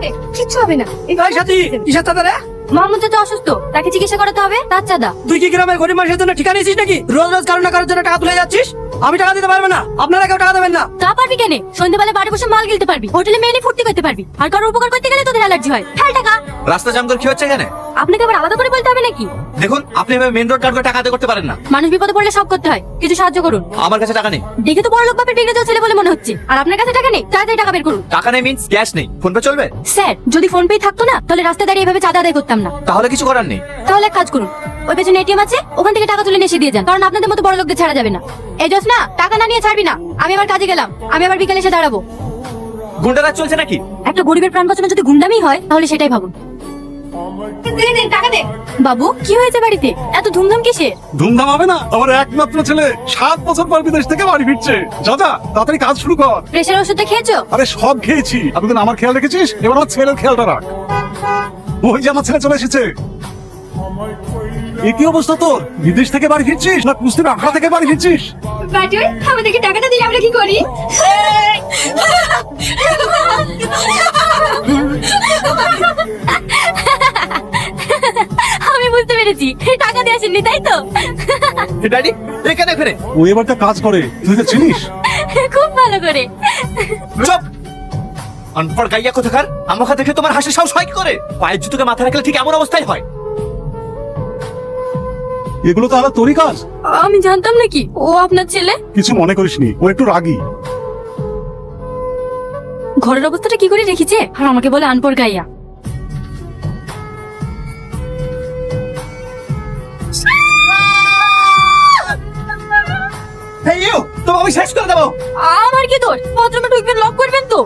দে, কিচ্ছু হবে না। এই সাথী কিসের চাঁদা রে? মাহমুদ চাচা অসুস্থ, তাকে চিকিৎসা করাতে হবে, তার চাঁদা। তুই কি গ্রামের গরিব মানুষের জন্য ঠিকা নিয়েছিস নাকি? রোজ রোজ কারো না কারোর জন্য টাকা তুলে যাচ্ছিস। আমি টাকা দিতে পারবো না, আপনারা কেউ টাকা দেবেন না। তা পারবি কেন? সন্ধ্যাবেলা বাড়ি বসে মাল গিলতে পারবি, হোটেলে মেয়ে নিয়ে ফুর্তি করতে পারবি, আর কারো উপকার করতে গেলে তোদের অ্যালার্জি হয়। ফেল টাকা। রাস্তা জাম করে কি হচ্ছে এখানে? আপনাকে আবার আলাদা করে বলতে হবে নাকি? দেখুন, আপনি এভাবে মেন রোড কাট করে টাকা আদায় করতে পারেন না। মানুষ বিপদে পড়লে সব করতে হয়, কিছু সাহায্য করুন। আমার কাছে টাকা নেই। দেখে তো বড় লোক বাপের বিগড়ে যাওয়া ছেলে বলে মনে হচ্ছে, আর আপনার কাছে টাকা নেই। তাড়াতাড়ি টাকা বের করুন। টাকা নেই মিন্স ক্যাশ নেই, ফোন পে চলবে? স্যার, যদি ফোন পে থাকতো না তাহলে রাস্তায় দাঁড়িয়ে এভাবে চাঁদা আদায় করতাম না। তাহলে কিছু করার নেই। তাহলে এক কাজ করুন, ওই পেছনে এটিএম আছে, ওখান থেকে টাকা তুলে নিয়ে এসে দিয়ে যান, কারণ আপনাদের মতো বড় লোকদের ছাড়া যাবে না। এই জোসনা, টাকা না নিয়ে ছাড়বি না। আমি আবার কাজে গেলাম, আমি আবার বিকেলে এসে দাঁড়াবো। গুন্ডারাজ চলছে নাকি? একটা গরিবের প্রাণ বাঁচানো যদি গুন্ডামি হয় তাহলে সেটাই ভাবুন। টাকা দে। বাবু, কি হয়েছে বাড়িতে? এত ধুমধাম কিসের? ধুমধাম হবে না? আমার একমাত্র ছেলে 7 বছর পর বিদেশ থেকে বাড়ি ফিরছে। যা তাড়াতাড়ি কাজ শুরু কর। প্রেশার ওষুধটা খেয়েছো? আরে সব খেয়েছি, এতদিন আমার খেয়াল রেখেছিস, এবার আমার ছেলের খেয়ালটা রাখ। ওই যে আমার ছেলে চলে এসেছে। এই কি অবস্থা তোর? বিদেশ থেকে বাড়ি ফিরছিস না কুস্তির আখড়া থেকে বাড়ি ফিরছিস? বাটুল, আমাদেরকে টাকাটা দিলে আমরা কি করি? আমি বুঝতে পেরেছি, টাকা দিয়ে আসেননি তাই তো? ড্যাডি এখানে এখানে ও এবার তো কাজ করে, তুই তো চিনিস। খুব ভালো করে। চুপ। অনপড় গাইয়া কোথাকার। আমাকে দেখে তোমার হাসি সাহস হয় কি করে? পায়ের জুতোকে মাথা রাখলে ঠিক এমন অবস্থায় হয়। এগুলো তাহলে তোরই কাজ? আমি জানতাম নাকি ও আপনার ছেলে? কিছু মনে করিসনি, ও একটু রাগী। ঘরের অবস্থাটা কি করে রেখেছে, আর আমাকে বলে আনপড় গাইয়া। এই ইউ, তোমাকে আমি শেষ করে দেবো। আমার কি দোষ? বাথরুমে ঢুকবেন, লক করবেন তো?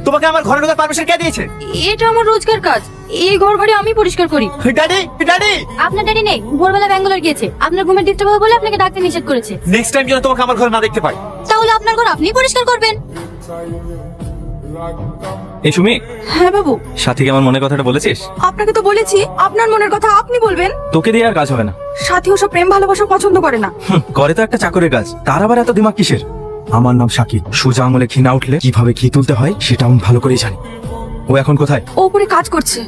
তোমাকে আমার ঘরে ঢোকার পারমিশন কে দিয়েছে? এটা আমার রোজকার কাজ, এই ঘর বাড়ি আমি পরিষ্কার করি। ড্যাডি ড্যাডি আপনার ড্যাডি নেই, ভোরবেলা ব্যাঙ্গালোর গিয়েছে। আপনার ঘুমের ডিস্টার্ব হবে বলে আপনাকে ডাকতে নিষেধ করেছে। নেক্সট টাইম যেন তোমাকে আমার ঘরে না দেখতে পাই। তাহলে আপনার ঘর আপনি পরিষ্কার করবেন। এই সুমি, হ্যাঁ বাবু। সাথীকে আমার মনের কথাটা বলেছিস? আপনাকে তো বলেছি, আপনার মনের কথা আপনি বলবেন। তোকে দিয়ে আর কাজ হবে না। সাথী ওসব প্রেম ভালোবাসা পছন্দ করে না। করে তো একটা চাকরের কাজ, তার আবার এত দিমাগ কিসের? আমার নাম শাকিব। সোজা আঙুলে ঘি না উঠলে কিভাবে ঘি তুলতে হয় সেটা আমি ভালো করেই জানি। ও এখন কোথায়? ও উপরে কাজ করছে।